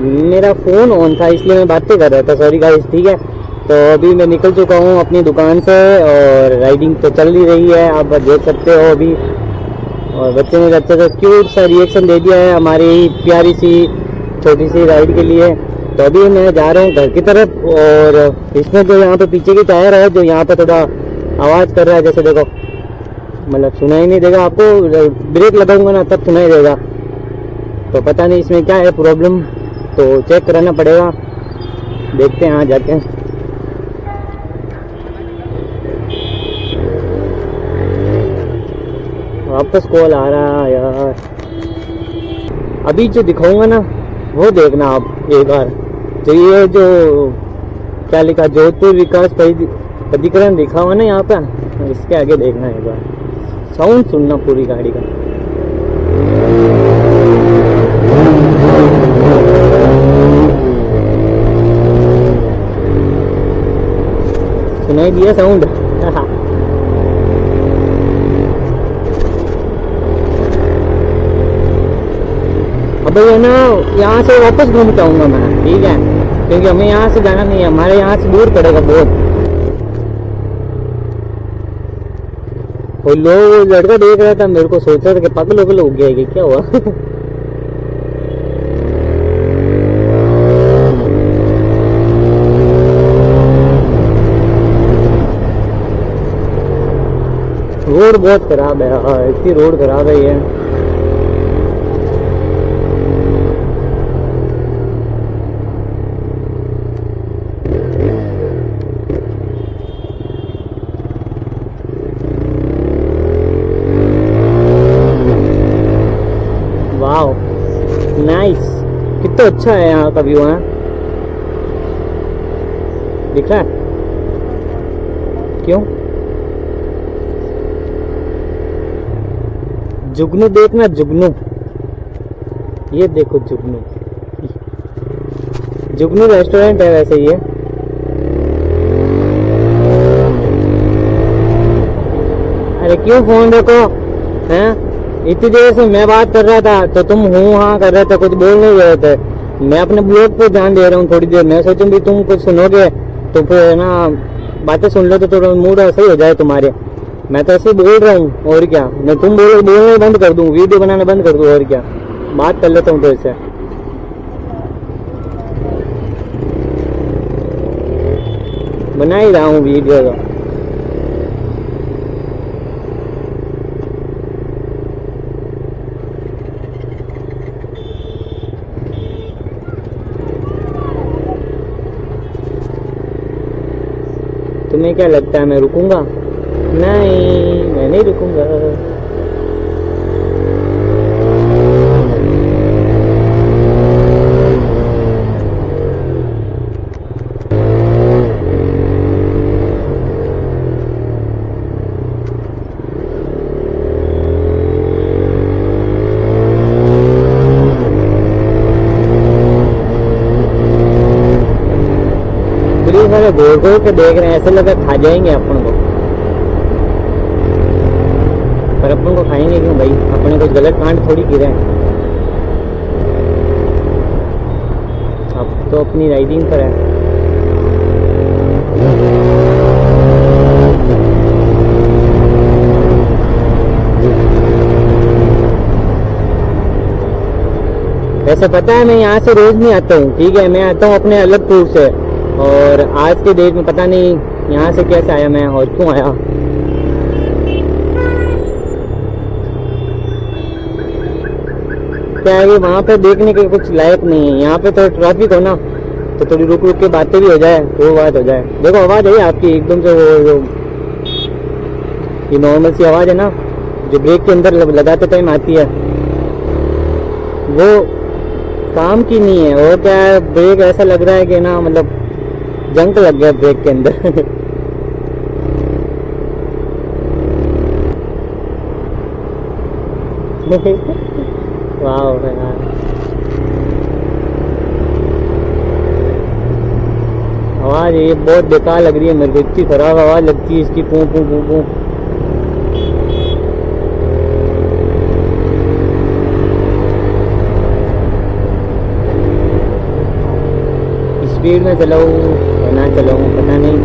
मेरा phone on था इसलिए मैं बातें कर रहा था, सॉरी गाइस, ठीक है। तो अभी मैं निकल चुका हूँ अपनी दुकान से और राइडिंग तो चल ही रही है, आप देख सकते हो अभी। और बच्चे ने अच्छा सा क्यूट सा रिएक्शन दे दिया है हमारी प्यारी सी छोटी सी राइड के लिए। तो अभी मैं जा रहा हूँ घर की तरफ। और इसमें जो यहाँ पे पीछे की टायर है जो यहाँ पे थोड़ा आवाज़ कर रहा है, जैसे देखो, मतलब सुनाई नहीं देगा आपको, ब्रेक लगाऊंगा ना तब सुनाई देगा। तो पता नहीं इसमें क्या है प्रॉब्लम, तो चेक कराना पड़ेगा, देखते हैं, यहाँ जाते हैं। वापस कॉल आ रहा है यार। अभी जो दिखाऊंगा ना वो देखना आप एक बार। तो ये जो क्या लिखा, जोधपुर विकास प्राधिकरण लिखा हुआ ना यहाँ पर, इसके आगे देखना एक बार, साउंड सुनना पूरी गाड़ी का। सुनाई दिया साउंड? अब ये ना यहाँ से वापस घूम के आऊँगा मैं, ठीक है, क्योंकि हमें यहाँ से जाना नहीं है, हमारे यहाँ से दूर पड़ेगा बहुत। और लोग, लड़का देख रहा था मेरे को, सोच रहा था कि पागल वगल हो गया है क्या हुआ। रोड बहुत खराब है, इतनी रोड खराब है ये। वाओ नाइस, कितना अच्छा है यहाँ का व्यू है, दिख रहा है? क्यों? जुगनू देखना, जुगनू, ये देखो जुगनू। जुगनू रेस्टोरेंट है वैसे ये। अरे क्यों फोन रखो हैं? इतनी देर से मैं बात कर रहा था तो तुम हूँ हाँ कर रहे थे, कुछ बोल नहीं रहे थे। मैं अपने ब्लॉग पे ध्यान दे रहा हूँ थोड़ी देर। मैं सोचूं भी तुम कुछ सुनोगे तो फिर ना बातें सुन लो तो थोड़ा मूड ऐसा ही हो जाए तुम्हारे। मैं तो ऐसे ही बोल रहा हूँ, और क्या। मैं तुम बोलना बंद कर दूँ, वीडियो बनाना बंद कर दूँ, और क्या, बात कर लेता हूँ तो इससे। बना ही रहा हूँ वीडियो तो। तुम्हें क्या लगता है मैं रुकूंगा? नहीं, मैं नहीं रुकूंगा। सारे गोल गोल के देख रहे हैं, ऐसे लगा खा जाएंगे अपन को, पर अपन को खाएंगे क्यों भाई? अपने कुछ गलत कांड थोड़ी की रहे हैं। अब तो अपनी राइडिंग पर है। वैसे पता है मैं यहाँ से रोज नहीं आता हूँ, ठीक है, मैं आता हूँ अपने अलग टूर से। और आज के डेट में पता नहीं यहाँ से कैसे आया मैं और क्यों आया। क्या है, वहाँ पे देखने के कुछ लायक नहीं है। यहाँ पे तो ट्रैफिक हो ना तो थोड़ी रुक रुक के बातें भी हो जाए तो वो बात हो जाए। देखो आवाज़ है आपकी एकदम से, वो ये नॉर्मल सी आवाज़ है ना जो ब्रेक के अंदर लगाते टाइम आती है, वो काम की नहीं है। और क्या है, ब्रेक ऐसा लग रहा है कि ना, मतलब जंक लग गया ब्रेक के अंदर। वाह यार, आवाज ये बहुत बेकार लग रही है मेरे को, इतनी खराब आवाज लगती है इसकी, पू पू पू पू। स्पीड में चलाऊँ या ना चलाऊँ पता नहीं।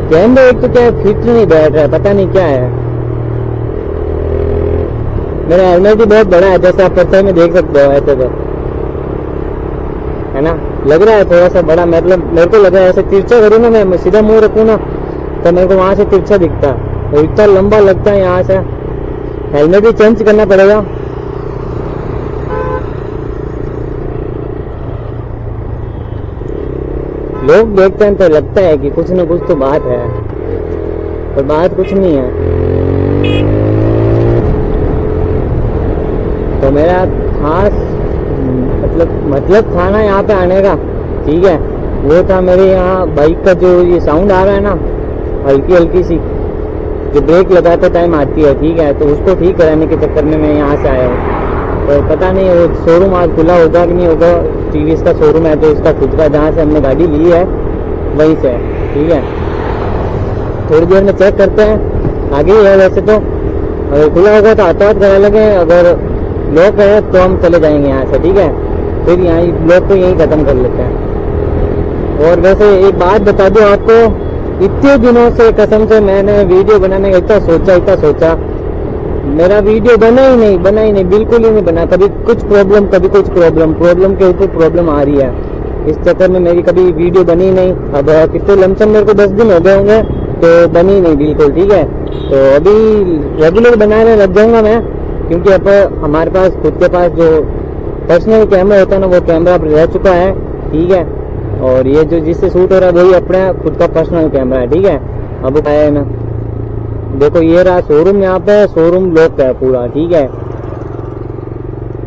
कैमरा एक तो क्या फिट नहीं बैठ रहा है, पता नहीं क्या है। मेरा हेलमेट भी बहुत बड़ा है, जैसे आप परछाई में देख सकते हो, ऐसे तो है ना, लग रहा है थोड़ा सा बड़ा। मतलब मेरे को लग रहा है ऐसे तिरछा करूँ ना, मैं सीधा मुंह रखूँ ना तो मेरे को वहां से तिरछा दिखता है, और इतना लंबा लगता है यहाँ से। हेलमेट भी चेंज करना पड़ेगा। लोग देखते हैं तो लगता है कि कुछ न कुछ तो बात है, पर बात कुछ नहीं है। तो मेरा खास मतलब था ना यहाँ पे आने का, ठीक है, वो था मेरे यहाँ बाइक का जो ये साउंड आ रहा है ना, हल्की हल्की सी जो ब्रेक लगाते टाइम आती है, ठीक है, तो उसको ठीक कराने के चक्कर में मैं यहाँ से आया हूँ। तो पता नहीं वो शोरूम आज खुला होगा कि नहीं होगा। टीवीएस का शोरूम है जो इसका खुद का, जहाँ से हमने गाड़ी ली है वहीं से, ठीक है। थोड़ी देर में चेक करते हैं, आगे ही है वैसे तो। अगर खुला होगा तो हाथात करा लगे, अगर लॉक है तो हम चले जाएंगे यहाँ से, ठीक है। फिर यहाँ ब्लॉग को यहीं ख़त्म कर लेते हैं। और वैसे एक बात बता दूँ आपको, इतने दिनों से कसम से मैंने वीडियो बनाने का इतना सोचा, मेरा वीडियो बना ही नहीं, बिल्कुल ही नहीं बना। कभी कुछ प्रॉब्लम, कभी कुछ प्रॉब्लम के ऊपर प्रॉब्लम आ रही है। इस चक्कर में मेरी कभी वीडियो बनी नहीं। अब कितने लमसम मेरे को 10 दिन हो गए होंगे तो बनी नहीं बिल्कुल, ठीक है। तो अभी रेगुलर बनाने लग जाऊंगा मैं, क्योंकि अब हमारे पास खुद के पास जो पर्सनल कैमरा होता है ना, वो कैमरा अब रह चुका है, ठीक है। और ये जो जिससे शूट हो रहा है वही अपना खुद का पर्सनल कैमरा है, ठीक है। अब है ना, देखो ये रहा शोरूम, यहाँ पे शोरूम लॉक है पूरा, ठीक है।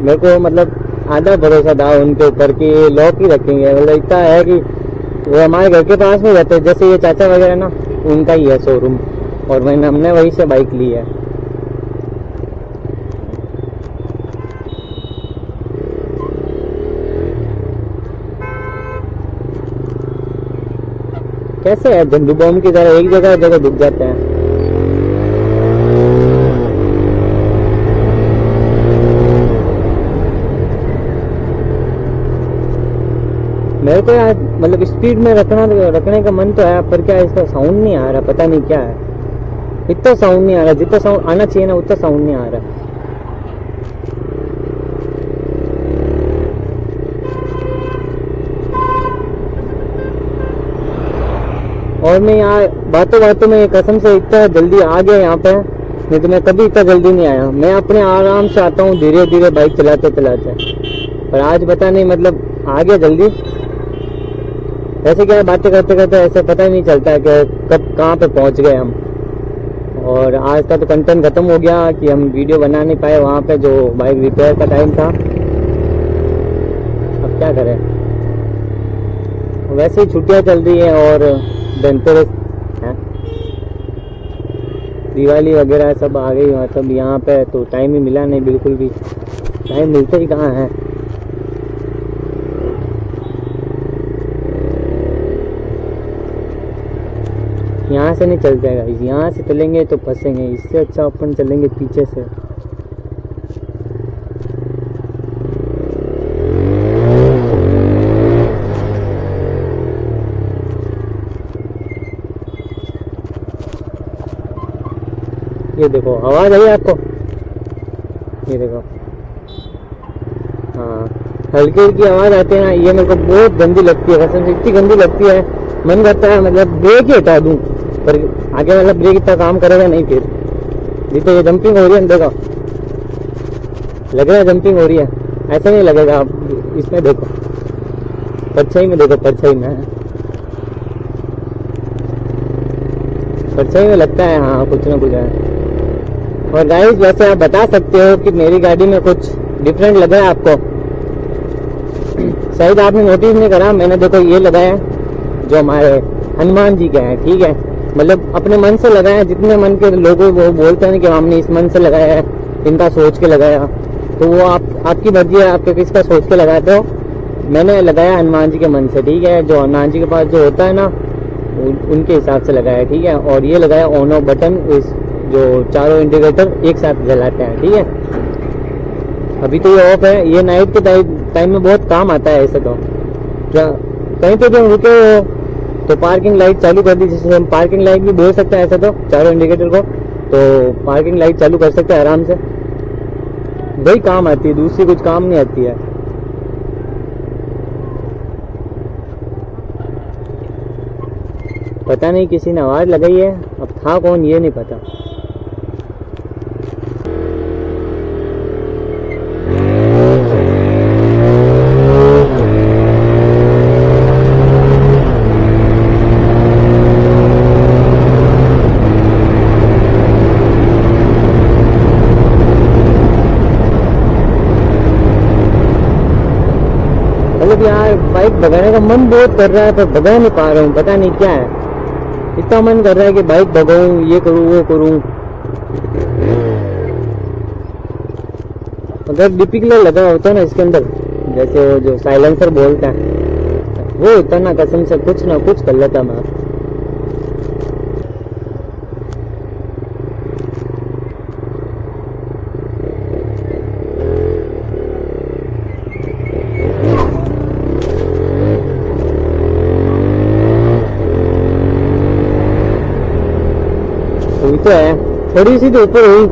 मेरे को मतलब आधा भरोसा था उनके ऊपर कि लॉक ही रखेंगे। मतलब इतना है कि वो हमारे घर के पास में रहते हैं, जैसे ये चाचा वगैरह ना, उनका ही है शोरूम, और हमने वहीं से बाइक ली है। कैसे है झंडू बम की तरह एक जगह दिख जाते हैं। मेरे को यार मतलब स्पीड में रखने का मन तो है, पर क्या इसका साउंड नहीं आ रहा, पता नहीं क्या है। इतना साउंड नहीं आ रहा, जितना साउंड आना चाहिए ना उतना साउंड नहीं आ रहा। और मैं यहाँ बातों में कसम से इतना जल्दी आ गया यहाँ पे, नहीं तो मैं कभी इतना जल्दी नहीं आया। मैं अपने आराम से आता हूँ, धीरे धीरे बाइक चलाते, पर आज पता नहीं मतलब आ गया जल्दी। ऐसे क्या बातें करते करते ऐसे पता ही नहीं चलता है कि कब कहाँ पे पहुँच गए हम। और आज का तो कंटेंट खत्म हो गया कि हम वीडियो बना नहीं पाए वहाँ पे, जो बाइक रिपेयर का टाइम था। अब क्या करें, वैसे ही छुट्टियाँ चल रही है और धनतेरस है, दिवाली वगैरह सब आ गई, मतलब यहाँ पे तो टाइम ही मिला नहीं, बिल्कुल भी टाइम मिलता ही कहाँ है। यहाँ से नहीं चल जाएगा, यहाँ से चलेंगे तो फंसेंगे, इससे अच्छा अपन चलेंगे पीछे से। ये देखो आवाज आई आपको, ये देखो, हाँ हल्की हल्की आवाज आती है ना, ये मेरे को बहुत गंदी लगती है, कसम से इतनी गंदी लगती है। मन करता है मतलब ब्रेक ही हटा दूं, पर आगे वाला ब्रेक इतना काम करेगा नहीं। फिर जितना ये जंपिंग हो रही है, देखो लग रहा है जंपिंग हो रही है, ऐसा नहीं लगेगा। आप इसमें देखो, परछाई में देखो, परछाई में लगता है हाँ कुछ ना कुछ है। और गाइस वैसे आप बता सकते हो कि मेरी गाड़ी में कुछ डिफरेंट लगा है आपको, शायद आपने नोटिस नहीं करा। मैंने देखो ये लगाया जो हमारे हनुमान जी के हैं, ठीक है, मतलब अपने मन से लगाया। जितने मन के लोगों वो बोलते हैं कि हमने इस मन से लगाया है, इनका सोच के लगाया, तो वो आपकी मर्जी है, आप किसका सोच के लगाते हो। मैंने लगाया हनुमान जी के मन से, ठीक है। जो हनुमान जी के पास जो होता है ना, उनके हिसाब से लगाया, ठीक है। और ये लगाया ऑन ऑफ बटन, इस जो चारों इंडिकेटर एक साथ जलाते हैं, ठीक है। अभी तो ये ऑफ है, ये नाइट के टाइम में बहुत काम आता है ऐसे। तो क्या कहीं पे जो रुके हो तो पार्किंग लाइट चालू कर दी, जिसे हम पार्किंग लाइट भी बोल सकते हैं ऐसा, तो चारों इंडिकेटर को तो पार्किंग लाइट चालू कर सकते हैं आराम से, वही काम आती है, दूसरी कुछ काम नहीं आती है। पता नहीं किसी ने आवाज लगाई है, अब था कौन ये नहीं पता। मतलब यार बाइक भगाने का मन बहुत कर रहा है, पर भगा नहीं पा रहा हूँ, पता नहीं क्या है। इतना मन कर रहा है कि बाइक भगाऊं, ये करूं वो करूं। अगर डिपिकलर लगा होता ना इसके अंदर, जैसे वो जो साइलेंसर बोलता है, वो इतना कसम से कुछ ना कुछ कर लेता मैं। हुई तो है, थोड़ी सी तो ऊपर हुई,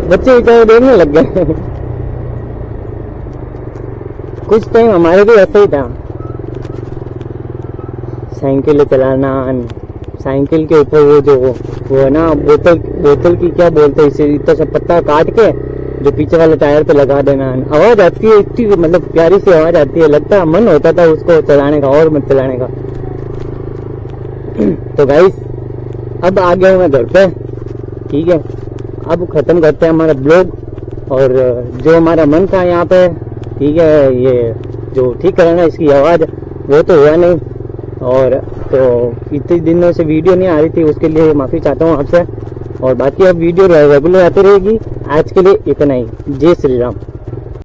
बच्चे बेचारे देखने लग गए। कुछ टाइम हमारे भी ऐसा ही था, साइकिल चलाना, साइकिल के ऊपर वो है ना बोतल की क्या बोलते हैं इसे, इतना सा पत्ता काट के जो पीछे वाले टायर पे लगा देना। आवाज आती है इतनी, मतलब प्यारी सी आवाज आती है, लगता है मन होता था उसको चलाने का और मत चलाने का। तो गाइस अब आ गया हूँ मैं घर पे, ठीक है। अब खत्म करते हैं हमारा ब्लॉग, और जो हमारा मन था यहाँ पे, ठीक है, ये जो ठीक कराना इसकी आवाज़, वो तो हुआ नहीं। और तो इतने दिनों से वीडियो नहीं आ रही थी, उसके लिए माफ़ी चाहता हूँ आपसे। और बाकी अब वीडियो रेगुलर आती रहेगी। आज के लिए इतना ही। जय श्री राम।